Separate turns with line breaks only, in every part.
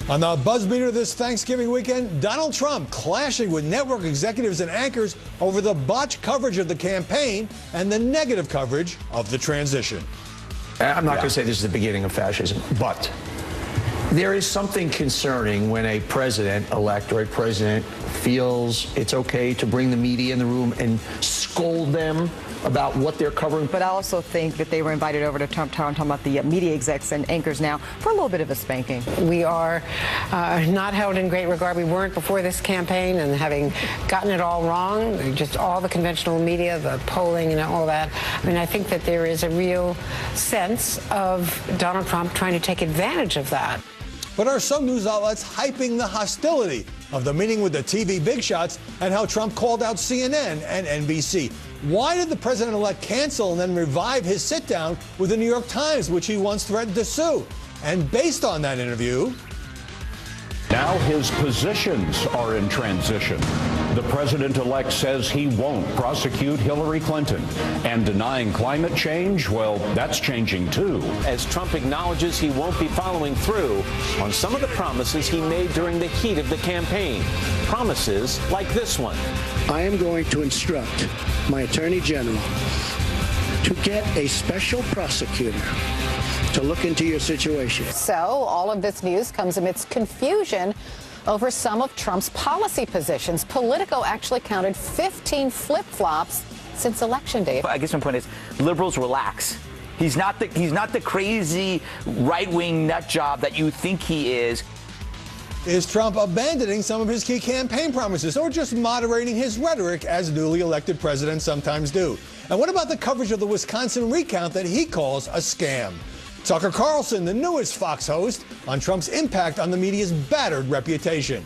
On the buzz meter this Thanksgiving weekend, Donald Trump clashing with network executives and anchors over the botched coverage of the campaign and the negative coverage of the transition.
I'm not going to say this is the beginning of fascism, but there is something concerning when a president-elect or a president feels it's okay to bring the media in the room and scold them about what they're covering.
But I also think that they were invited over to Trump Tower, I'm talking about the media execs and anchors now, for a little bit of a spanking.
We are not held in great regard. We weren't before this campaign, and having gotten it all wrong, just all the conventional media, the polling and all that. I mean, I think that there is a real sense of Donald Trump trying to take advantage of that.
But are some news outlets hyping the hostility of the meeting with the TV big shots and how Trump called out CNN and NBC? Why did the president-elect cancel and then revive his sit-down with the New York Times, which he once threatened to sue? And based on that interview,
now his positions are in transition. The president-elect says he won't prosecute Hillary Clinton. And denying climate change, well, that's changing too.
As Trump acknowledges he won't be following through on some of the promises he made during the heat of the campaign. Promises like this one.
I am going to instruct my Attorney General to get a special prosecutor to look into your situation.
So all of this news comes amidst confusion over some of Trump's policy positions. Politico actually counted 15 flip-flops since Election Day.
I guess my point is, liberals relax. He's not the crazy right-wing nut job that you think he is.
Is Trump abandoning some of his key campaign promises or just moderating his rhetoric as newly elected presidents sometimes do? And what about the coverage of the Wisconsin recount that he calls a scam? Tucker Carlson, the newest Fox host, on Trump's impact on the media's battered reputation.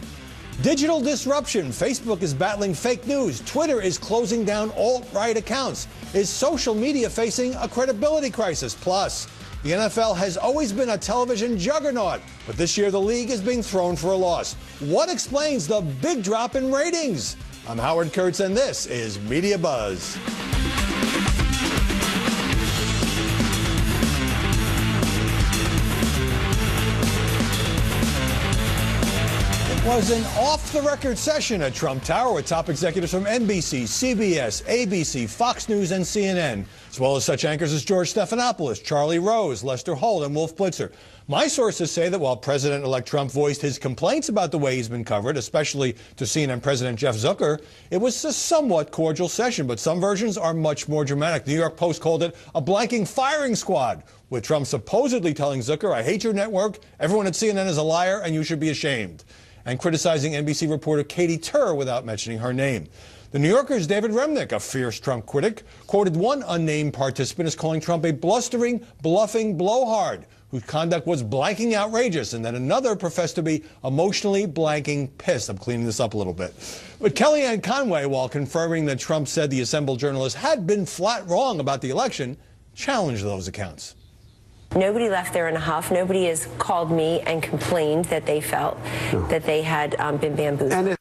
Digital disruption. Facebook is battling fake news. Twitter is closing down alt-right accounts. Is social media facing a credibility crisis? Plus, the NFL has always been a television juggernaut, but this year the league is being thrown for a loss. What explains the big drop in ratings? I'm Howard Kurtz, and this is Media Buzz. It was an off-the-record session at Trump Tower with top executives from NBC, CBS, ABC, Fox News, and CNN, as well as such anchors as George Stephanopoulos, Charlie Rose, Lester Holt, and Wolf Blitzer. My sources say that while President-elect Trump voiced his complaints about the way he's been covered, especially to CNN President Jeff Zucker, it was a somewhat cordial session, but some versions are much more dramatic. The New York Post called it a blanking firing squad, with Trump supposedly telling Zucker, "I hate your network, everyone at CNN is a liar, and you should be ashamed," and criticizing NBC reporter Katie Tur without mentioning her name. The New Yorker's David Remnick, a fierce Trump critic, quoted one unnamed participant as calling Trump a blustering, bluffing blowhard whose conduct was blanking outrageous, and then another professed to be emotionally blanking pissed. I'm cleaning this up a little bit. But Kellyanne Conway, while confirming that Trump said the assembled journalists had been flat wrong about the election, challenged those accounts.
Nobody left there in a huff. Nobody has called me and complained that they felt that they had been bamboozled.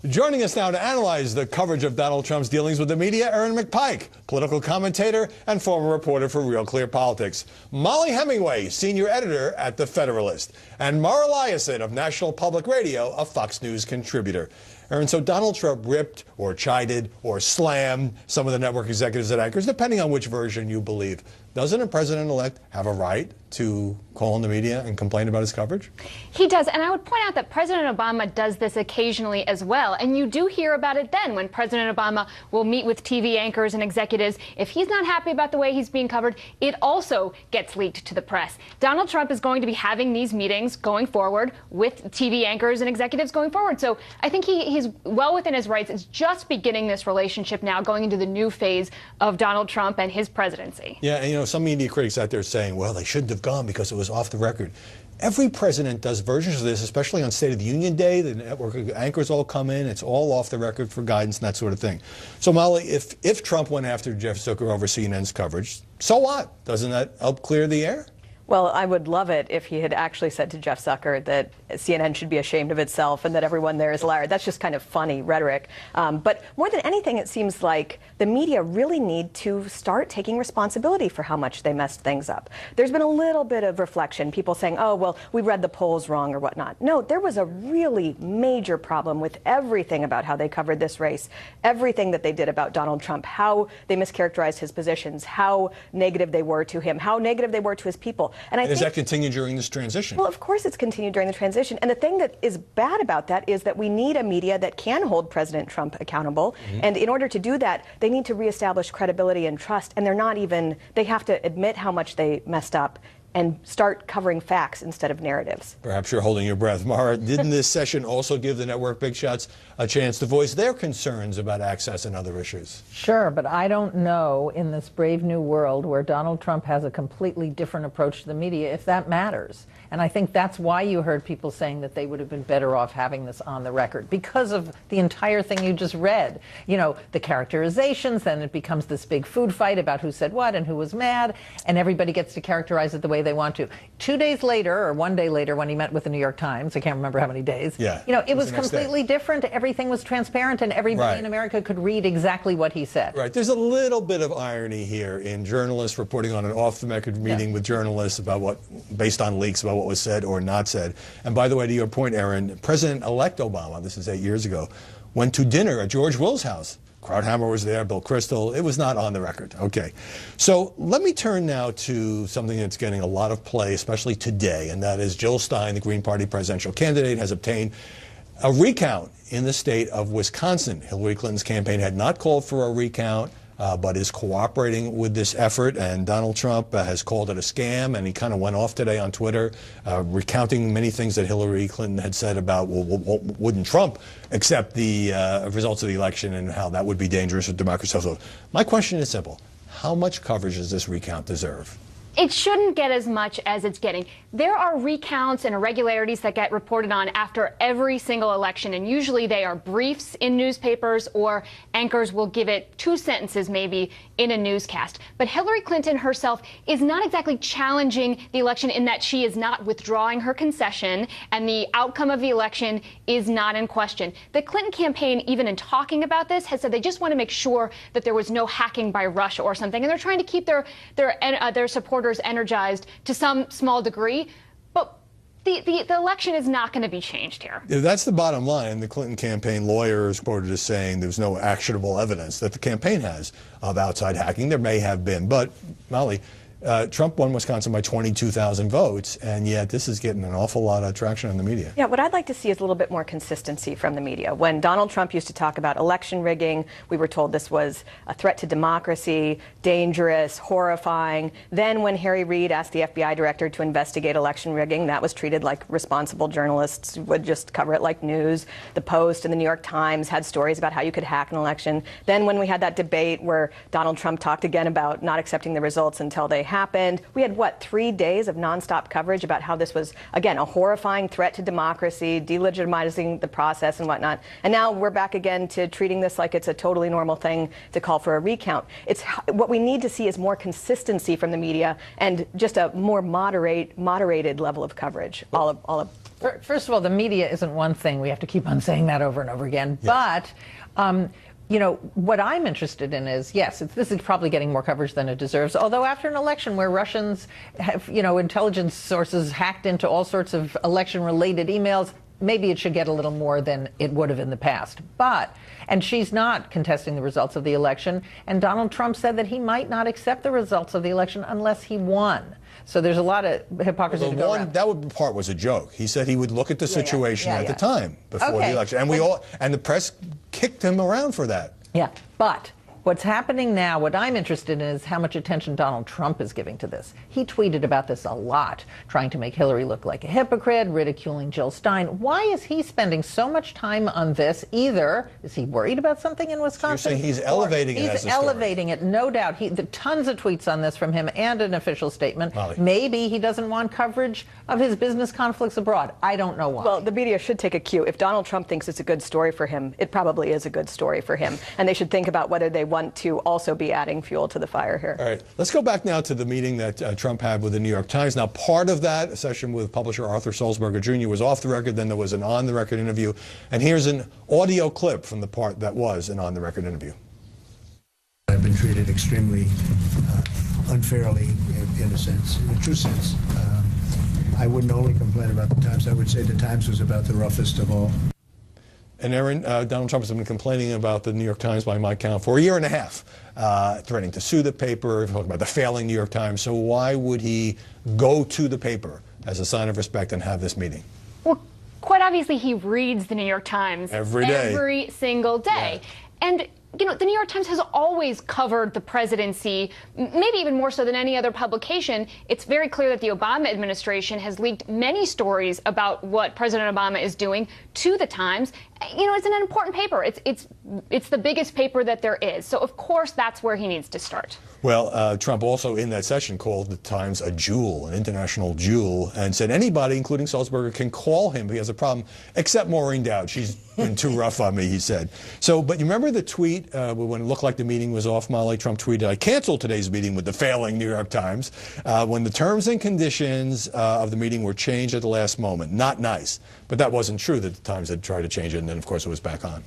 Joining us now to analyze the coverage of Donald Trump's dealings with the media, Aaron McPike, political commentator and former reporter for Real Clear Politics. Molly Hemingway, senior editor at The Federalist. And Mara Liasson of National Public Radio, a Fox News contributor. Aaron, so Donald Trump ripped or chided or slammed some of the network executives and anchors, depending on which version you believe. Doesn't a president-elect have a right to call on the media and complain about his coverage?
He does, and I would point out that President Obama does this occasionally as well, and you do hear about it then when President Obama will meet with TV anchors and executives. If he's not happy about the way he's being covered, it also gets leaked to the press. Donald Trump is going to be having these meetings going forward with TV anchors and executives going forward, so I think he's well within his rights. It's just beginning this relationship now, going into the new phase of Donald Trump and his presidency.
Yeah, and you know, some media critics out there saying, well, they shouldn't have gone because it was off the record. Every president does versions of this, especially on State of the Union Day. The network anchors all come in. It's all off the record for guidance and that sort of thing. So, Molly, if Trump went after Jeff Zucker over CNN's coverage, so what? Doesn't that help clear the air?
Well, I would love it if he had actually said to Jeff Zucker that CNN should be ashamed of itself and that everyone there is a liar. That's just kind of funny rhetoric. But more than anything, it seems like the media really need to start taking responsibility for how much they messed things up. There's been a little bit of reflection, people saying, oh, well, we read the polls wrong or whatnot. No, there was a really major problem with everything about how they covered this race, everything that they did about Donald Trump, how they mischaracterized his positions, how negative they were to him, how negative they were to his people. And I think,
does that continue during this transition?
Well, of course it's continued during the transition. And the thing that is bad about that is that we need a media that can hold President Trump accountable. And in order to do that, they need to reestablish credibility and trust. And they're not even, they have to admit how much they messed up and start covering facts instead of narratives.
Perhaps you're holding your breath. Mara, didn't this session also give the network big shots a chance to voice their concerns about access and other issues?
Sure, but I don't know in this brave new world where Donald Trump has a completely different approach to the media if that matters. And I think that's why you heard people saying that they would have been better off having this on the record, because of the entire thing you just read. You know, the characterizations, then it becomes this big food fight about who said what and who was mad, and everybody gets to characterize it the way they want to. 2 days later, or 1 day later, when he met with the New York Times, I can't remember how many days, you know, it was completely different. Everything was transparent, and everybody in America could read exactly what he said.
Right. There's a little bit of irony here in journalists reporting on an off-the-record meeting with journalists about what, based on leaks about what was said or not said. And by the way, to your point, Aaron, President-elect Obama, this is 8 years ago, went to dinner at George Will's house. Krauthammer was there, Bill Kristol. It was not on the record. Okay. So let me turn now to something that's getting a lot of play, especially today, and that is Jill Stein, the Green Party presidential candidate, has obtained a recount in the state of Wisconsin. Hillary Clinton's campaign had not called for a recount, but is cooperating with this effort, and Donald Trump has called it a scam, and he kind of went off today on Twitter, recounting many things that Hillary Clinton had said about, well, wouldn't Trump accept the results of the election and how that would be dangerous for democracy. So my question is simple. How much coverage does this recount deserve?
It shouldn't get as much as it's getting. There are recounts and irregularities that get reported on after every single election, and usually they are briefs in newspapers, or anchors will give it 2 sentences maybe in a newscast. But Hillary Clinton herself is not exactly challenging the election in that she is not withdrawing her concession, and the outcome of the election is not in question. The Clinton campaign, even in talking about this, has said they just want to make sure that there was no hacking by Russia or something, and they're trying to keep their supporters energized to some small degree, but the election is not going to be changed here.
That's the bottom line. The Clinton campaign lawyers quoted as saying there's no actionable evidence that the campaign has of outside hacking. There may have been, but Molly, Trump won Wisconsin by 22,000 votes, and yet this is getting an awful lot of traction in the media.
Yeah, what I'd like to see is a little bit more consistency from the media. When Donald Trump used to talk about election rigging, we were told this was a threat to democracy, dangerous, horrifying. Then when Harry Reid asked the FBI director to investigate election rigging, that was treated like responsible journalists would just cover it like news. The Post and the New York Times had stories about how you could hack an election. Then when we had that debate where Donald Trump talked again about not accepting the results until they happened, we had, 3 days of nonstop coverage about how this was, again, a horrifying threat to democracy, delegitimizing the process and whatnot. And now we're back again to treating this like it's a totally normal thing to call for a recount. It's what we need to see is more consistency from the media and just a more moderated level of coverage.
First of all, the media isn't one thing. We have to keep on saying that over and over again. Yes. But you know, what I'm interested in is, yes, this is probably getting more coverage than it deserves, although after an election where Russians have, intelligence sources hacked into all sorts of election-related emails, maybe it should get a little more than it would have in the past. And she's not contesting the results of the election, and Donald Trump said that he might not accept the results of the election unless he won. So there's a lot of hypocrisy to go around.
That part was a joke. He said he would look at the situation at the time before the election, and the press kicked him around for that.
Yeah, but what's happening now, what I'm interested in is how much attention Donald Trump is giving to this. He tweeted about this a lot, trying to make Hillary look like a hypocrite, ridiculing Jill Stein. Why is he spending so much time on this? Either is he worried about something in Wisconsin?
You're saying he's elevating it as a story.
He's elevating it, no doubt. Tons of tweets on this from him and an official statement.
Molly.
Maybe he doesn't want coverage of his business conflicts abroad. I don't know why.
Well, the media should take a cue. If Donald Trump thinks it's a good story for him, it probably is a good story for him. And they should think about whether they want to also be adding fuel to the fire here.
All right, let's go back now to the meeting that Trump had with the New York Times. Now, part of that session with publisher Arthur Sulzberger Jr. was off the record. Then there was an on-the-record interview. And here's an audio clip from the part that was an on-the-record interview.
I've been treated extremely unfairly, in a sense, in a true sense. I wouldn't only complain about the Times. I would say the Times was about the roughest of all.
And Aaron, Donald Trump has been complaining about the New York Times, by my count, for a year and a half, threatening to sue the paper, talking about the failing New York Times. So why would he go to the paper as a sign of respect and have this meeting?
Well, quite obviously, he reads the New York Times
every day,
every single day. Yeah. And you know, the New York Times has always covered the presidency, maybe even more so than any other publication. It's very clear that the Obama administration has leaked many stories about what President Obama is doing to the Times. You know, it's an important paper. It's the biggest paper that there is. So, of course, that's where he needs to start.
Well, Trump also in that session called the Times a jewel, an international jewel, and said anybody, including Sulzberger, can call him if he has a problem, except Maureen Dowd. She's been too rough on me, he said. So, but you remember the tweet when it looked like the meeting was off, Molly? Trump tweeted, I canceled today's meeting with the failing New York Times when the terms and conditions of the meeting were changed at the last moment. Not nice. But that wasn't true, that the Times had tried to change it, and then, of course, it was back on.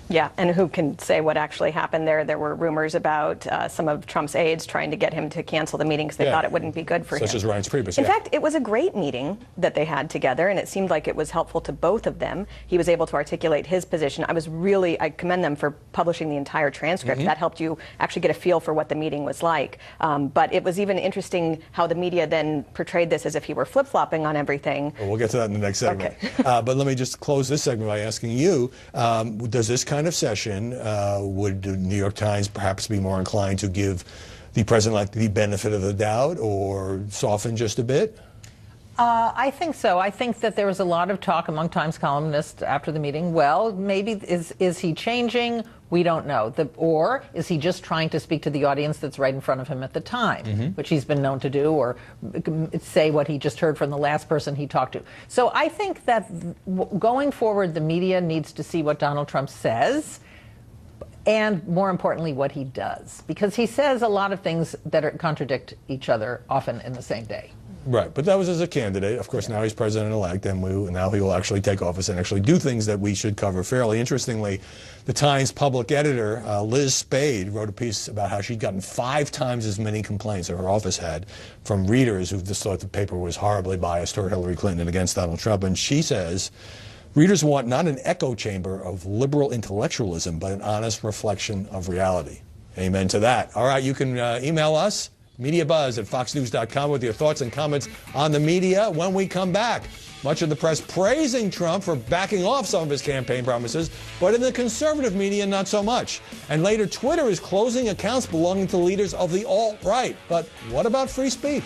Yeah, and who can say what actually happened there? There were rumors about some of Trump's aides trying to get him to cancel the meeting because they thought it wouldn't be good for him.
Such as Reince Priebus.
In fact, it was a great meeting that they had together, and it seemed like it was helpful to both of them. He was able to articulate his position. I commend them for publishing the entire transcript. That helped you actually get a feel for what the meeting was like. But it was even interesting how the media then portrayed this as if he were flip-flopping on everything.
Well, we'll get to that in the next segment.
Okay.
But let me just close this segment by asking you, does this kind of session, would the New York Times perhaps be more inclined to give the president the benefit of the doubt or soften just a bit?
I think so. I think that there was a lot of talk among Times columnists after the meeting. Well, maybe is he changing? We don't know. Or is he just trying to speak to the audience that's right in front of him at the time, which he's been known to do, or say what he just heard from the last person he talked to. So I think that going forward, the media needs to see what Donald Trump says, and more importantly, what he does. Because he says a lot of things that contradict each other, often in the same day.
Right, but that was as a candidate. Of course, now he's president-elect, and now he will actually take office and actually do things that we should cover fairly. Interestingly, the Times public editor, Liz Spade, wrote a piece about how she'd gotten 5 times as many complaints that her office had from readers who just thought the paper was horribly biased toward Hillary Clinton and against Donald Trump. And she says, readers want not an echo chamber of liberal intellectualism, but an honest reflection of reality. Amen to that. All right, you can email us, MediaBuzz@foxnews.com, with your thoughts and comments on the media. When we come back, much of the press praising Trump for backing off some of his campaign promises, but in the conservative media, not so much. And later, Twitter is closing accounts belonging to leaders of the alt-right. But what about free speech?